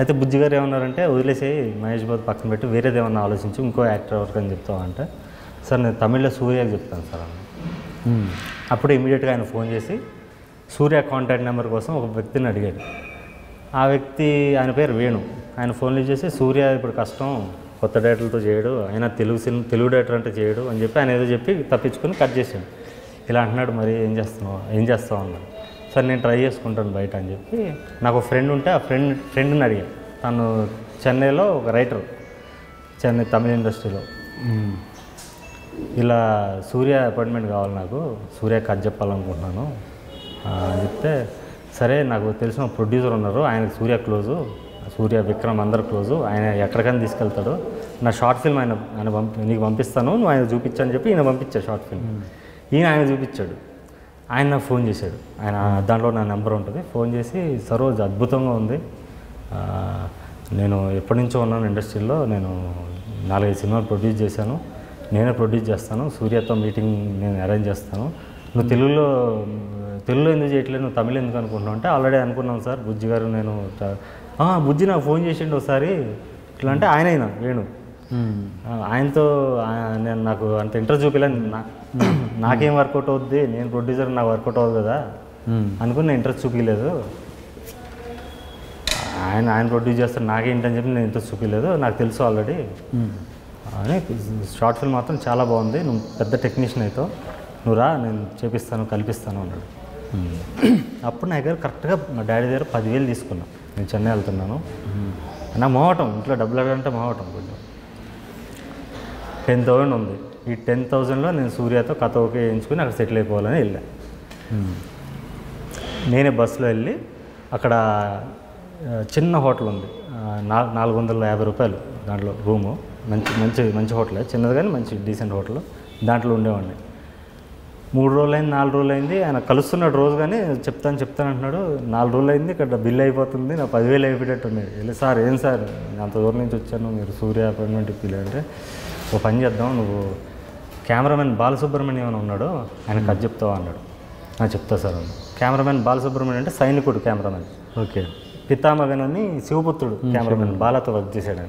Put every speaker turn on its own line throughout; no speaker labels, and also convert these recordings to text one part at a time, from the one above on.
అయితే బుజ్జి గారు ఏమన్నారంటే వదిలేసి మహేష్ బాబు పక్కన పెట్టి వేరేది ఏమన్నా ఆలోచించి ఇంకో యాక్టర్ ఎవరికి అని చెప్తావా అంటే సార్ నేను తమిళ్లో సూర్యకి చెప్తాను సార్ అన్న. అప్పుడు ఇమీడియట్గా ఆయన ఫోన్ చేసి సూర్య కాంటాక్ట్ నెంబర్ కోసం ఒక వ్యక్తిని అడిగాడు. ఆ వ్యక్తి ఆయన పేరు వేణు. ఆయన ఫోన్ లిఫ్ట్ చేసి సూర్య ఇప్పుడు కష్టం, కొత్త డేటర్లతో చేయడు, ఆయన తెలుగు డేటర్ అంటే చేయడు అని చెప్పి ఆయన ఏదో చెప్పి తప్పించుకొని కట్ చేసాడు. ఇలా అంటున్నాడు, మరి ఏం చేస్తావు అన్నాడు. సార్ నేను ట్రై చేసుకుంటాను బయట అని చెప్పి నాకు ఒక ఫ్రెండ్ ఉంటే ఆ ఫ్రెండ్ని అడిగాను. తను చెన్నైలో ఒక రైటర్, చెన్నై తమిళ ఇండస్ట్రీలో. ఇలా సూర్య అపాయింట్మెంట్ కావాలి, నాకు సూర్య కట్ చెప్పాలనుకుంటున్నాను అని చెప్తే సరే నాకు తెలిసిన ప్రొడ్యూసర్ ఉన్నారు, ఆయనకు సూర్య క్లోజు, సూర్య విక్రమ్ అందరు క్లోజు, ఆయన ఎక్కడికైనా తీసుకెళ్తాడు, నా షార్ట్ ఫిల్మ్ నీకు పంపిస్తాను, నువ్వు ఆయన చూపించని చెప్పి ఈయన పంపించాడు షార్ట్ ఫిల్మ్. ఆయన చూపించాడు. ఆయన నాకు ఫోన్ చేశాడు. ఆయన దాంట్లో నా నెంబర్ ఉంటుంది. ఫోన్ చేసి సరోజ్ అద్భుతంగా ఉంది, నేను ఎప్పటి నుంచో ఉన్నాను ఇండస్ట్రీలో, నేను 4-5 సినిమాలు ప్రొడ్యూస్ చేశాను, నేనే ప్రొడ్యూస్ చేస్తాను, సూర్యతో మీటింగ్ నేను అరేంజ్ చేస్తాను, నువ్వు తెలుగులో ఎందుకు చేయట్లేదు, నువ్వు తమిళ ఎందుకు అనుకుంటున్నావు అంటే ఆల్రెడీ అనుకున్నాను సార్, బుజ్జి గారు నేను బుజ్జి నాకు ఫోన్ చేసిండు ఒకసారి ఇట్లా అంటే ఆయన వేణు ఆయనతో నాకు అంత ఇంట్రెస్ట్ చూపించలేదు, నాకేం వర్కౌట్ అవుద్ది, నేను ప్రొడ్యూసర్ నాకు వర్కౌట్ అవ్వదు కదా అనుకుని నేను ఇంట్రెస్ట్ చూపించలేదు, ఆయన ప్రొడ్యూస్ చేస్తాను నాకేంటని చెప్పి నేను ఇంట్రెస్ట్ చూపించలేదు, నాకు తెలుసు ఆల్రెడీ అని. షార్ట్ ఫిల్మ్ మాత్రం చాలా బాగుంది, నువ్వు పెద్ద టెక్నీషియన్ అయితే నువ్వు రా, నేను చేపిస్తాను కల్పిస్తాను అన్నాడు. అప్పుడు నా దగ్గర కరెక్ట్గా మా డాడీ దగ్గర 10,000 తీసుకున్నాను. నేను చెన్నై వెళ్తున్నాను, నా మొహటం ఇంట్లో డబ్బులు అడగంటే మొహటం కొంచెం. 10,000 ఉంది. ఈ 10,000లో నేను సూర్యతో కథ ఓకే వేయించుకుని అక్కడ సెటిల్ అయిపోవాలని వెళ్ళా. నేనే బస్సులో వెళ్ళి అక్కడ చిన్న హోటల్ ఉంది, 450 రూపాయలు దాంట్లో రూము, మంచి హోటలే, చిన్నది కానీ మంచి డీసెంట్ హోటల్, దాంట్లో ఉండేవాడిని. 3 రోజులైంది 4 రోజులైంది, ఆయన కలుస్తున్నాడు రోజు, కానీ చెప్తాను అంటున్నాడు. 4 రోజులైంది, ఇక్కడ బిల్ అయిపోతుంది, నా 10,000 అయిపోయేటట్టు ఉన్నాయి. వెళ్ళి సార్ ఏం సార్ అంత దూరం నుంచి వచ్చాను, మీరు సూర్య అపాయింట్మెంట్ ఇప్పిలేదంటే ఓ పని చేద్దాం, నువ్వు కెమెరామెన్ బాలసుబ్రహ్మణ్యం అని ఉన్నాడు, ఆయన కథ చెప్తావా అన్నాడు. చెప్తా సార్ అన్న. కెమెరామెన్ బాలసుబ్రహ్మణ్యం అంటే సైనికుడు కెమెరామెన్, ఓకే, పితామగన్ అని శివపుత్రుడు కెమెరామెన్ బాలతో వర్క్ చేశాడు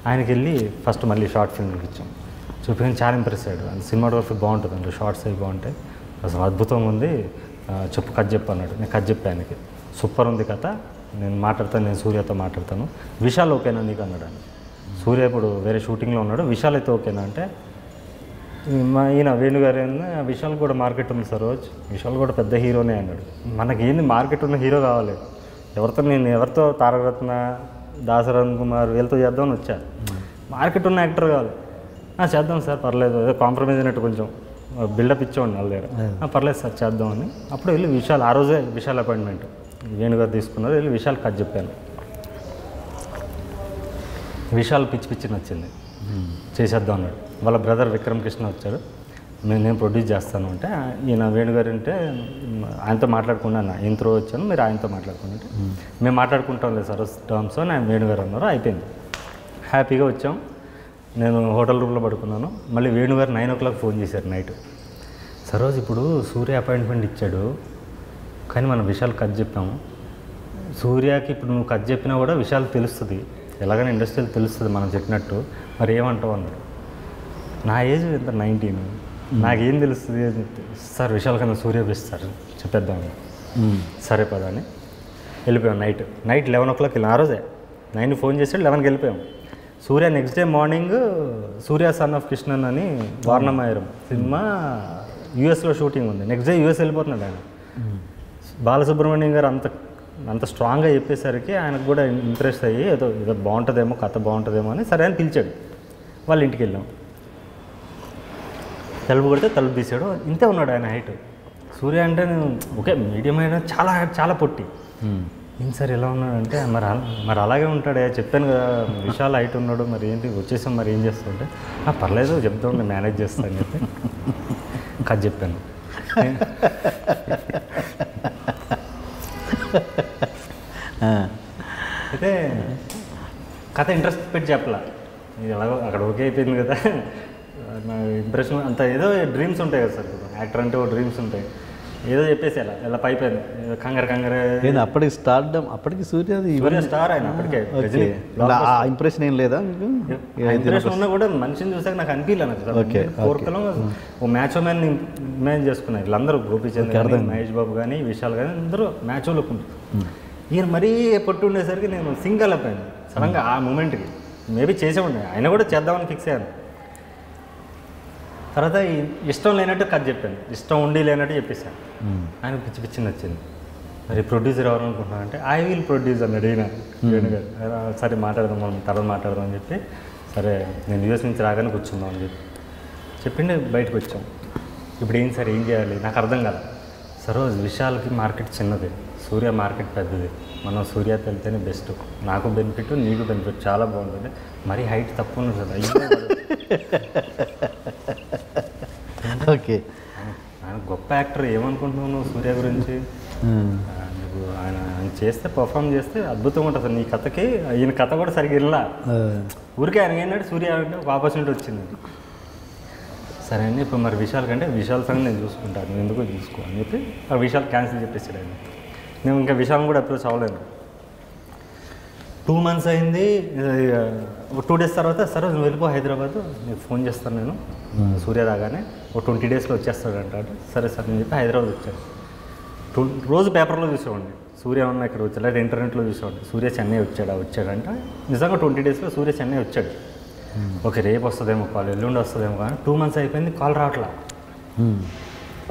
ఆయనకి వెళ్ళి ఫస్ట్ మళ్ళీ షార్ట్ ఫిల్మ్ చూపించాం. చూపించి చాలా ఇంప్రెస్ అయ్యాడు. సినిమాటోగ్రఫీ బాగుంటుంది అంటే షార్ట్స్ అవి బాగుంటాయి, అసలు అద్భుతంగా ఉంది, చెప్పు కథ చెప్పు అన్నాడు. నేను కథ చెప్పాను ఆయనకి, సూపర్ ఉంది కథ, నేను మాట్లాడతాను, నేను సూర్యతో మాట్లాడతాను, విశాల్ ఓకేనా నీకు అన్నాడు ఆయన. సూర్య ఇప్పుడు వేరే షూటింగ్లో ఉన్నాడు, విశాల్ అయితే ఓకేనా అంటే ఈయన వేణుగారు విశాల్ కూడా మార్కెట్ ఉంది సరోజ్, విశాల్ కూడా పెద్ద హీరోనే అన్నాడు. మనకేంది మార్కెట్ ఉన్న హీరో కావాలి, ఎవరితో తారకరత్న, దాసరథ్ కుమార్ వీళ్ళతో చేద్దామని వచ్చా, మార్కెట్ ఉన్న యాక్టర్ కావాలి. చేద్దాం సార్ పర్లేదు, ఏదో కాంప్రమైజ్ అయినట్టు కొంచెం బిల్డప్ ఇచ్చేవాడిని వాళ్ళ దగ్గర. పర్లేదు సార్ చేద్దామని అప్పుడు వెళ్ళి విశాల్, ఆ రోజే విశాల్ అపాయింట్మెంట్ వేణుగారు తీసుకున్నారు, వెళ్ళి విశాల్ కథ చెప్పాను. విశాల్ పిచ్చి నచ్చింది, చేసేద్దాం అన్నాడు. వాళ్ళ బ్రదర్ విక్రమ్ కృష్ణ వచ్చాడు, నేను ప్రొడ్యూస్ చేస్తాను అంటే ఈయన వేణుగారు అంటే ఆయనతో మాట్లాడుకున్నాను, ఈయన త్రో వచ్చాను, మీరు ఆయనతో మాట్లాడుకుంటే మేము మాట్లాడుకుంటాం లేదు సార్ టర్మ్స్ అని ఆయన వేణుగారు అన్నారు. అయిపోయింది, హ్యాపీగా వచ్చాం. నేను హోటల్ రూమ్లో పడుకున్నాను. మళ్ళీ వేణుగారు 9 o'clock ఫోన్ చేశారు నైట్. సరోజ్ ఇప్పుడు సూర్య అపాయింట్మెంట్ ఇచ్చాడు, కానీ మనం విషయాలు కథ చెప్పాము, సూర్యకి ఇప్పుడు నువ్వు కథ చెప్పినా కూడా విషయాలు తెలుస్తుంది, ఎలాగైనా ఇండస్ట్రీలో తెలుస్తుంది మనం చెప్పినట్టు, మరి ఏమంటావు అన్నాడు. నా ఏజ్ ఎంత 19, నాకేం తెలుస్తుంది అని చెప్తే సార్ విశాల్ కన్నా సూర్య బెస్ట్ సార్ చెప్పేద్దామని. సరే పదా అని వెళ్ళిపోయాం. నైట్ 11 o'clock వెళ్ళాం. ఆ రోజే 9 ఫోన్ చేసాడు, 11కి వెళ్ళిపోయాం. Surya next day morning Surya son of Krishnan అని వారణమాయరం సినిమా యూఎస్లో షూటింగ్ ఉంది, నెక్స్ట్ డే యూఎస్ వెళ్ళిపోతున్నాడు ఆయన. బాలసుబ్రహ్మణ్యం గారు అంత స్ట్రాంగ్గా చెప్పేసరికి ఆయనకు కూడా ఇంప్రెస్ అయ్యి ఏదో బాగుంటుందేమో, కథ బాగుంటుందేమో అని సరే అని పిలిచాడు. వాళ్ళ ఇంటికి వెళ్ళాం. తలుపు కొడితే తలుపు తీసాడు, ఇంతే ఉన్నాడు ఆయన హైట్. సూర్య అంటే నేను ఓకే మీడియం అయినా చాలా పొట్టి. ఏం సార్ ఎలా ఉన్నాడంటే మరి అలాగే ఉంటాడే, చెప్పాను కదా విశాల్ హైట్ ఉన్నాడు, మరి ఏంటి వచ్చేసాం, మరి ఏం చేస్తుంటే పర్లేదు చెప్తాం నేను మేనేజ్ చేస్తాను అని చెప్పి కథ చెప్పాను. అయితే కథ ఇంట్రెస్ట్ పెట్టి చెప్పలా, ఇది ఎలాగో అక్కడ ఓకే అయిపోయింది కదా, నా ఇంప్రెషన్ అంత ఏదో డ్రీమ్స్ ఉంటాయి కదా సార్, యాక్టర్ అంటే ఓ డ్రీమ్స్ ఉంటాయి. ఏదో చెప్పేసి ఇలా పైపోయింది కంగారు
ఏంది అప్పటికి స్టార్డమ్, అప్పటికి సూర్యది
స్టార్ ఆయన అప్పటికే.
ఆ ఇంప్రెషన్ ఏం లేదా మీకు?
ఇంప్రెషన్ ఉన్నా కూడా మనిషిని చూసాక నాకు అనిపించలేదు. కోరికలో ఓ మ్యాచ్ మ్యాన్ ఇమాజిన్ చేసుకున్నారు వీళ్ళందరూ, గోపీచంద్, మహేష్ బాబు కానీ, విశాల్ కానీ అందరూ మ్యాచ్ వాళ్ళకు ఉంటారు. ఈయన మరీ పట్టు ఉండేసరికి నేను సింగల్ అయిపోయాను సడన్గా ఆ మూమెంట్కి. మేబీ చేసే ఉండే, ఆయన కూడా చేద్దామని ఫిక్స్ అయ్యాను. తర్వాత ఇష్టం లేనట్టు కథ చెప్పాను, ఇష్టం ఉండి లేనట్టు చెప్పేశాను. ఆయన పిచ్చి పిచ్చి నచ్చింది. మరి ప్రొడ్యూసర్ ఎవరు అనుకుంటున్నాను అంటే ఐ విల్ ప్రొడ్యూస్ అన్నాడు ఈయన వేణుగారు. సరే మాట్లాడదాం, మనం తర్వాత మాట్లాడదాం అని చెప్పి, సరే నేను యూఎస్ నుంచి రాగానే కూర్చుందాం అని చెప్పిండి. బయటకు వచ్చాం. ఇప్పుడు ఏం సార్ ఏం చేయాలి నాకు అర్థం కాదు. సరోజ్ విశాల్కి మార్కెట్ చిన్నది, సూర్య మార్కెట్ పెద్దది, మనం సూర్య వెళ్తేనే బెస్ట్, నాకు బెనిఫిట్ నీకు బెనిఫిట్ చాలా బాగుంటుంది. మరీ హైట్ తక్కువ ఉంది సార్.
ఓకే,
ఆయన గొప్ప యాక్టర్, ఏమనుకుంటున్నావు నువ్వు సూర్య గురించి? నువ్వు ఆయన చేస్తే పర్ఫామ్ చేస్తే అద్భుతంగా ఉంటుంది సార్. నీ కథకి ఈయన కథ కూడా సరిగ్గా వెళ్ళా, ఊరికే ఆయన ఏంటంటే సూర్య అంటే ఒక ఆపర్చునిటీ వచ్చింది. సరే అండి, ఇప్పుడు మరి విశాల్ కంటే విశాల్ సంగతి నేను చూసుకుంటాను, నువ్వు ఎందుకు చూసుకో అని చెప్పి ఆ విశాల్ క్యాన్సిల్ చెప్పేసాడు ఆయన. నేను ఇంకా విశాల్ కూడా అప్రోచ్ అవ్వలేను. 2 months అయింది. ఒక 2 days తర్వాత సరే నువ్వు వెళ్ళిపో హైదరాబాద్, నీకు ఫోన్ చేస్తాను నేను సూర్య రాగానే, ఒక 20 daysలో వచ్చేస్తాడంట. సరే సార్ అని చెప్పి హైదరాబాద్ వచ్చాను. రోజు పేపర్లో చూసేవాడిని సూర్య ఉన్న ఇక్కడ వచ్చాడు, లేదా ఇంటర్నెట్లో చూసేవాడిని సూర్య చెన్నై వచ్చాడంట. నిజంగా 20 daysలో సూర్య చెన్నై వచ్చాడు. ఓకే రేపు వస్తుందేమో కాల్, ఎల్లుండి వస్తుందేమో, కానీ 2 months అయిపోయింది, కాల్ రావట్లా.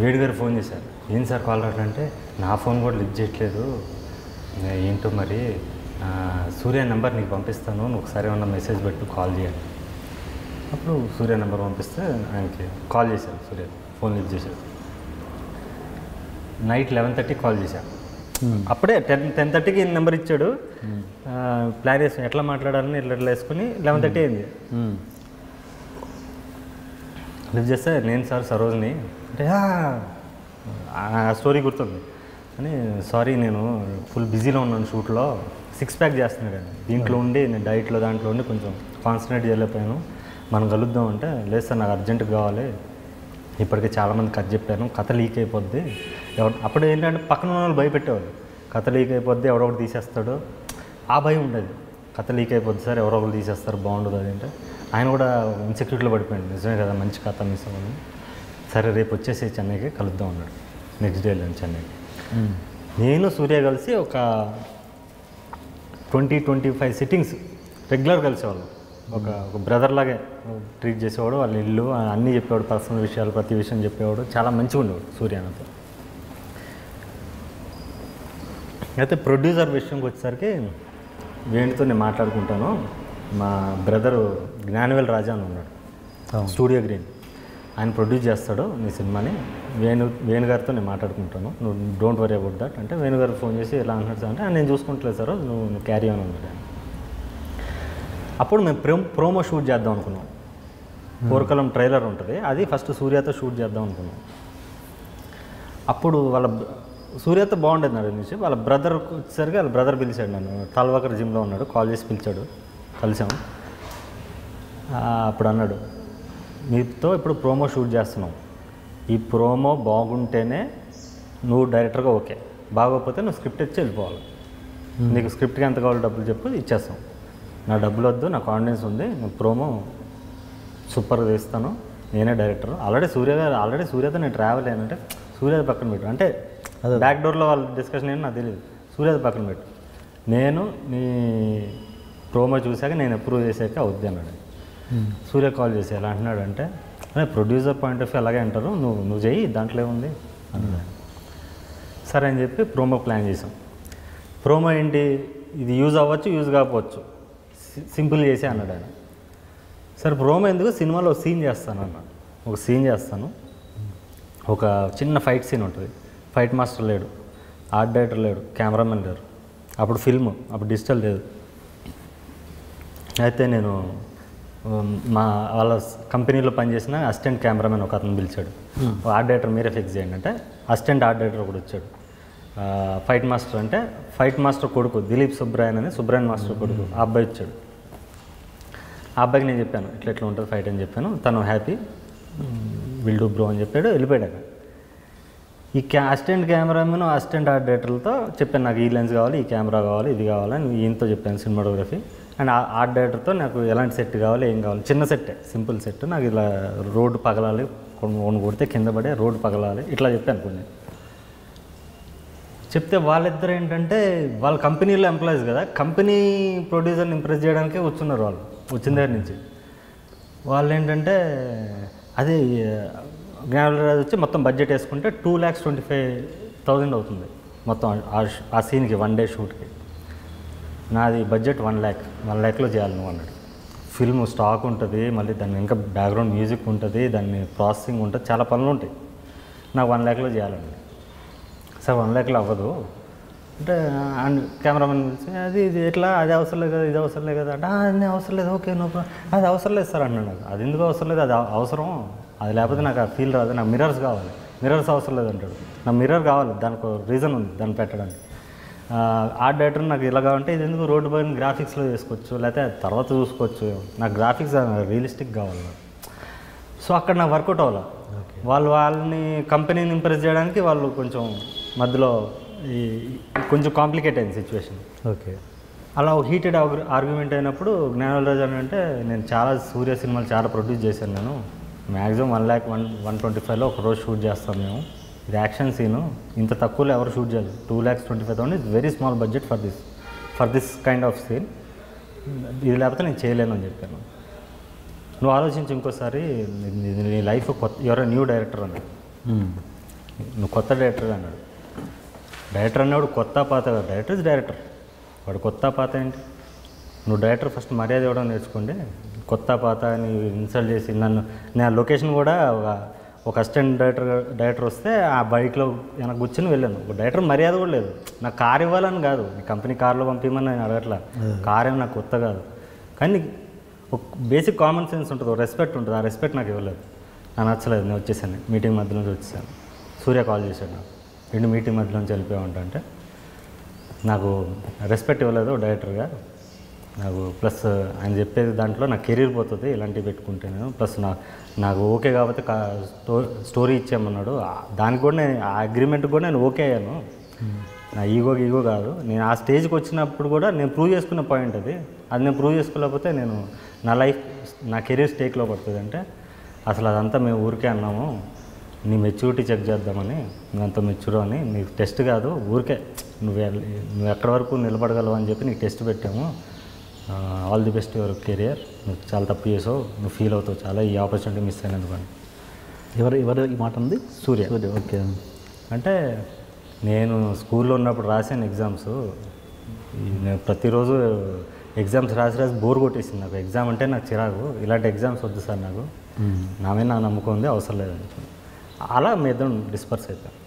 వేడి గారు ఫోన్ చేశారు, ఏం సార్ కాల్ రావట్లంటే, నా ఫోన్ కూడా లిఫ్ట్ చేయట్లేదు, ఏంటో మరి సూర్య నెంబర్ నీకు పంపిస్తాను, నువ్వు ఒకసారి ఏమన్నా మెసేజ్ పెట్టు, కాల్ చేయాలి. అప్పుడు సూర్య నెంబర్ పంపిస్తే ఆయనకి కాల్ చేశాను. సూర్య ఫోన్ లిఫ్ట్ చేశాడు. నైట్ 11:30 కాల్ చేశాను. అప్పుడే 10:30కి నెంబర్ ఇచ్చాడు. ప్లాన్ చేసాను ఎట్లా మాట్లాడాలని, ఇట్లా వేసుకుని 11:30 అయింది. లిఫ్ట్ చేస్తే నేను సార్ సరోజ్ని అంటే ఆ స్టోరీ గుర్తుంది అని, సారీ నేను ఫుల్ బిజీలో ఉన్నాను షూట్లో, 6 pack చేస్తున్నాడు అండి, దీంట్లో ఉండి నేను డైట్లో దాంట్లో ఉండి కొంచెం కాన్సన్ట్రేట్ చేయలేకపోయాను, మనం కలుద్దాం అంటే, లేదు సార్ నాకు అర్జెంటుగా కావాలి, ఇప్పటికే చాలామంది కథ చెప్పాను, కథ లీక్ అయిపోద్ది. అప్పుడు ఏంటంటే పక్కన ఉన్న వాళ్ళు భయపెట్టేవాళ్ళు, కథ లీక్ అయిపోద్ది ఎవరో ఒకటి తీసేస్తాడు, ఆ భయం ఉండేది. కథ లీక్ అయిపోద్ది సార్, ఎవరో ఒకరు తీసేస్తారు, బాగుండదు అది అంటే. ఆయన కూడా ఇన్సెక్యూరిటీలో పడిపోయాడు, నిజమే కదా మంచి కథ మిస్ అవ్వని. సరే రేపు వచ్చేసి చెన్నైకి కలుద్దాం అన్నాడు. నెక్స్ట్ డే వెళ్ళాను చెన్నైకి. నేను సూర్య కలిసి ఒక 20-25 సిట్టింగ్స్ రెగ్యులర్ కలిసేవాళ్ళు. ఒక బ్రదర్ లాగే ట్రీట్ చేసేవాడు, వాళ్ళ ఇల్లు అన్నీ చెప్పేవాడు, పర్సనల్ విషయాలు ప్రతి విషయం చెప్పేవాడు, చాలా మంచిగా ఉండేవాడు సూర్య నాతో. అయితే ప్రొడ్యూసర్ విషయంకి వచ్చేసరికి వేణుతో నేను మాట్లాడుకుంటాను, మా బ్రదరు జ్ఞానవేల్ రాజా అని ఉన్నాడు, స్టూడియో గ్రీన్, ఆయన ప్రొడ్యూస్ చేస్తాడు నీ సినిమాని, వేణుగారితో నేను మాట్లాడుకుంటాను, నువ్వు డోంట్ వరీ అబౌట్ దట్ అంటే, వేణుగారు ఫోన్ చేసి ఎలా అంటున్నాడు అంటే, నేను చూసుకుంటలేదు సార్, నువ్వు క్యారీ ఆన్ అన్నాడు. అప్పుడు మేము ప్రోమో షూట్ చేద్దాం అనుకున్నాం. పోర్కలం ట్రైలర్ ఉంటుంది, అది ఫస్ట్ సూర్యతో షూట్ చేద్దాం అనుకున్నాం. అప్పుడు వాళ్ళ సూర్యతో బాగుండేది నాడు నుంచి, వాళ్ళ బ్రదర్ వచ్చేసరికి వాళ్ళ బ్రదర్ పిలిచాడు నన్ను, తాల్వాకర్ జిమ్లో ఉన్నాడు, కాల్ చేసి పిలిచాడు, కలిసాము. అప్పుడు అన్నాడు, మీతో ఇప్పుడు ప్రోమో షూట్ చేస్తున్నాం, ఈ ప్రోమో బాగుంటేనే నువ్వు డైరెక్టర్గా ఓకే, బాగోకపోతే నువ్వు స్క్రిప్ట్ ఇచ్చి వెళ్ళిపోవాలి, నీకు స్క్రిప్ట్కి ఎంత కావాలో డబ్బులు చెప్పు ఇచ్చేస్తాం, నా డబ్బులు వద్దు, నా కాన్ఫిడెన్స్ ఉంది, నేను ప్రోమో సూపర్గా తీస్తాను, నేనే డైరెక్టర్. ఆల్రెడీ సూర్యతో నేను ట్రావెల్ అయ్యానంటే, సూర్యది పక్కన పెట్టు అంటే బ్యాక్ డోర్లో వాళ్ళ డిస్కషన్ ఏంటి నాకు తెలియదు, సూర్యది పక్కన పెట్టు, నేను నీ ప్రోమో చూశాక నేను అప్రూవ్ చేశాక అవుద్ది అన్నాడు. సూర్య కాల్ చేసి ఎలా అంటున్నాడు అంటే, ప్రొడ్యూసర్ పాయింట్ ఆఫ్ వ్యూ అలాగే అంటారు, నువ్వు చెయ్యి దాంట్లో ఏముంది అన్నాడు. సరే అని చెప్పి ప్రోమో ప్లాన్ చేసాం. ప్రోమో ఏంటి, ఇది యూజ్ అవ్వచ్చు యూజ్ కాకపోవచ్చు, సింపుల్ చేసి అన్నాడు ఆయన. సరే ప్రోమో ఎందుకు, సినిమాలో సీన్ చేస్తాను అన్నాడు, ఒక సీన్ చేస్తాను, ఒక చిన్న ఫైట్ సీన్ ఉంటుంది, ఫైట్ మాస్టర్ లేడు, ఆర్ట్ డైరెక్టర్ లేడు, కెమెరామెన్ లేరు, అప్పుడు ఫిల్మ్, అప్పుడు డిజిటల్ లేదు. అయితే నేను వాళ్ళ కంపెనీలో పనిచేసిన అసిస్టెంట్ కెమెరామెన్ ఒక అతను పిలిచాడు, ఆర్ట్ డైరెక్టర్ మీరే ఫిక్స్ చేయండి అంటే, అసిస్టెంట్ ఆర్ట్ డైరెక్టర్ ఒకటి వచ్చాడు. ఫైట్ మాస్టర్ అంటే, ఫైట్ మాస్టర్ కొడుకు దిలీప్ సుబ్రాయన్ అని, సుబ్రాయన్ మాస్టర్ కొడుకు, ఆ అబ్బాయి వచ్చాడు. ఆ అబ్బాయికి నేను చెప్పాను ఇట్లా ఉంటుంది ఫైట్ అని చెప్పాను, తను హ్యాపీ విల్ డూ బ్రో అని చెప్పాడు, వెళ్ళిపోయాడు. ఈ అసిస్టెంట్ కెమెరామెన్ అసిస్టెంట్ ఆర్ట్ డైరెక్టర్లతో చెప్పాను నాకు ఈ లెన్స్ కావాలి, ఈ కెమెరా కావాలి, ఇది కావాలని ఈయనతో చెప్పాను సినిమాటోగ్రఫీ. అండ్ ఆర్ట్ డైరెక్టర్తో నాకు ఎలాంటి సెట్ కావాలి, ఏం కావాలి, చిన్న సెట్టే, సింపుల్ సెట్, నాకు ఇలా రోడ్డు పగలాలి, కొన్ని కొడితే కింద పడే రోడ్డు పగలాలి, ఇట్లా చెప్పాను కొన్ని. చెప్తే వాళ్ళిద్దరు ఏంటంటే వాళ్ళ కంపెనీలో ఎంప్లాయీస్ కదా, కంపెనీ ప్రొడ్యూసర్ని ఇంప్రెస్ చేయడానికే వచ్చున్నారు వాళ్ళు వచ్చిన దగ్గర నుంచి. వాళ్ళు ఏంటంటే అదే జ్ఞానరాజు వచ్చి మొత్తం బడ్జెట్ వేసుకుంటే 2,25,000 అవుతుంది మొత్తం ఆ సీన్కి 1 డే షూట్కి. నాది బడ్జెట్ 1,00,000లో చేయాలి నువ్వు అన్నాడు. ఫిల్మ్ స్టాక్ ఉంటుంది, మళ్ళీ దాన్ని ఇంకా బ్యాక్గ్రౌండ్ మ్యూజిక్ ఉంటుంది, దాన్ని ప్రాసెసింగ్ ఉంటుంది, చాలా పనులు ఉంటాయి. నాకు 1,00,000లో చేయాలండి. సార్ 1,00,000లో అవ్వదు అంటే, అండ్ కెమెరామెన్ పిలిచి అది ఇది ఎట్లా, అది అవసరం లేదు కదా, ఇది అవసరం లేదు కదా అంటే, అది అవసరం లేదు, ఓకే నో ప్రాబ్లం, అది అవసరం లేదు సార్ అన్నాడు. నాకు అది ఎందుకు అవసరం లేదు, అది అవసరం, అది లేకపోతే నాకు ఆ ఫీల్ రాదు, నాకు మిర్రర్స్ కావాలి, మిర్రర్స్ అవసరం లేదు అంటాడు. నాకు మిర్రర్ కావాలి, దానికి రీజన్ ఉంది దాన్ని పెట్టడానికి. ఆర్ట్ డైరెక్టర్ నాకు ఇలా కావాలంటే ఇది ఎందుకు రోడ్డు పైన గ్రాఫిక్స్లో చేసుకోవచ్చు, లేకపోతే తర్వాత చూసుకోవచ్చు, నాకు గ్రాఫిక్స్ రియలిస్టిక్ కావాలి. సో అక్కడ నాకు వర్కౌట్ అవ్వాలి. వాళ్ళని కంపెనీని ఇంప్రెస్ చేయడానికి వాళ్ళు కొంచెం మధ్యలో ఈ కొంచెం కాంప్లికేట్ అయింది సిచ్యువేషన్.
ఓకే.
అలా హీటెడ్ ఆర్గ్యుమెంట్ అయినప్పుడు జ్ఞానరాజు అని అంటే, నేను చాలా సూర్య సినిమాలు చాలా ప్రొడ్యూస్ చేశాను, నేను మ్యాక్సిమం 1,125,000లో ఒక రోజు షూట్ చేస్తాం మేము, ఇది యాక్షన్ సీను, ఇంత తక్కువలో ఎవరు షూట్ చేయలేదు, 2,25,000 is very small budget for this kind of scene, ఇది లేకపోతే నేను చేయలేను అని చెప్పాను. నువ్వు ఆలోచించి ఇంకోసారి, నీ లైఫ్ కొత్త, ఎవరో న్యూ డైరెక్టర్ అన్నాడు, నువ్వు కొత్త డైరెక్టర్ అన్నాడు. డైరెక్టర్ అన్నాడు కొత్త పాత, డైరెక్టర్ ఇస్ డైరెక్టర్, వాడు కొత్త పాత ఏంటి, నువ్వు డైరెక్టర్ ఫస్ట్ మర్యాద ఇవ్వడం నేర్చుకోండి, కొత్త పాత అని ఇన్సల్ట్ చేసి నన్ను, నేను లొకేషన్ కూడా ఒక అసిస్టెంట్ డైరెక్టర్ వస్తే ఆ బైక్లో వెనక కూర్చొని వెళ్ళాను. ఒక డైరెక్టర్ మర్యాద కూడా లేదు, నాకు కార్ ఇవ్వాలని కాదు, నీ కంపెనీ కార్లో పంపించమని నేను అడగట్లా, కార్ ఏమి నాకు కొత్త కాదు, కానీ ఒక బేసిక్ కామన్ సెన్స్ ఉంటుంది, ఒక రెస్పెక్ట్ ఉంటుంది, ఆ రెస్పెక్ట్ నాకు ఇవ్వలేదు, నాకు నచ్చలేదు, నేను వచ్చేసాను, మీటింగ్ మధ్య నుంచి వచ్చేసాను. సూర్య కాల్ చేశాడు నాకు, 2 మీటింగ్ మధ్య నుంచి వెళ్ళిపోయామంటే, నాకు రెస్పెక్ట్ ఇవ్వలేదు డైరెక్టర్గా నాకు, ప్లస్ ఆయన చెప్పేది దాంట్లో నా కెరీర్ పోతుంది ఇలాంటివి పెట్టుకుంటే నేను, ప్లస్ నాకు ఓకే కాబట్టి స్టోరీ ఇచ్చామన్నాడు, దానికి కూడా నేను ఆ అగ్రిమెంట్కి కూడా నేను ఓకే అయ్యాను, నా ఈగో కాదు, నేను ఆ స్టేజ్కి వచ్చినప్పుడు కూడా నేను ప్రూవ్ చేసుకున్న పాయింట్ అది నేను ప్రూవ్ చేసుకోలేకపోతే నేను నా కెరీర్ స్టేక్లో పడుతుంది అంటే, అసలు అదంతా మేము ఊరికే అన్నాము, నీ మెచ్యూరిటీ చెక్ చేద్దామని, నువ్వు అంత మెచ్యూర్ అని, నీకు టెస్ట్ కాదు, ఊరికే నువ్వు ఎక్కడి వరకు నిలబడగలవు అని చెప్పి నీకు టెస్ట్ పెట్టాము, all the best your career, నువ్వు చాలా తప్పు చేసావు, నువ్వు ఫీల్ అవుతావు చాలా, ఈ ఆపర్చునిటీ మిస్ అయినందుకు అని.
ఎవరు ఈ మాట ఉంది?
సూర్య.
ఓకే.
అంటే నేను స్కూల్లో ఉన్నప్పుడు రాసాను ఎగ్జామ్స్, నేను ప్రతిరోజు ఎగ్జామ్స్ రాసి బోర్ కొట్టేసింది నాకు, ఎగ్జామ్ అంటే నాకు చిరాకు, ఇలాంటి ఎగ్జామ్స్ వద్దు సార్ నాకు, నా మీద నాకు నమ్మకం ఉంది, అవసరం లేదని, అలా మీద డిస్పర్స్ అయిపోయాను.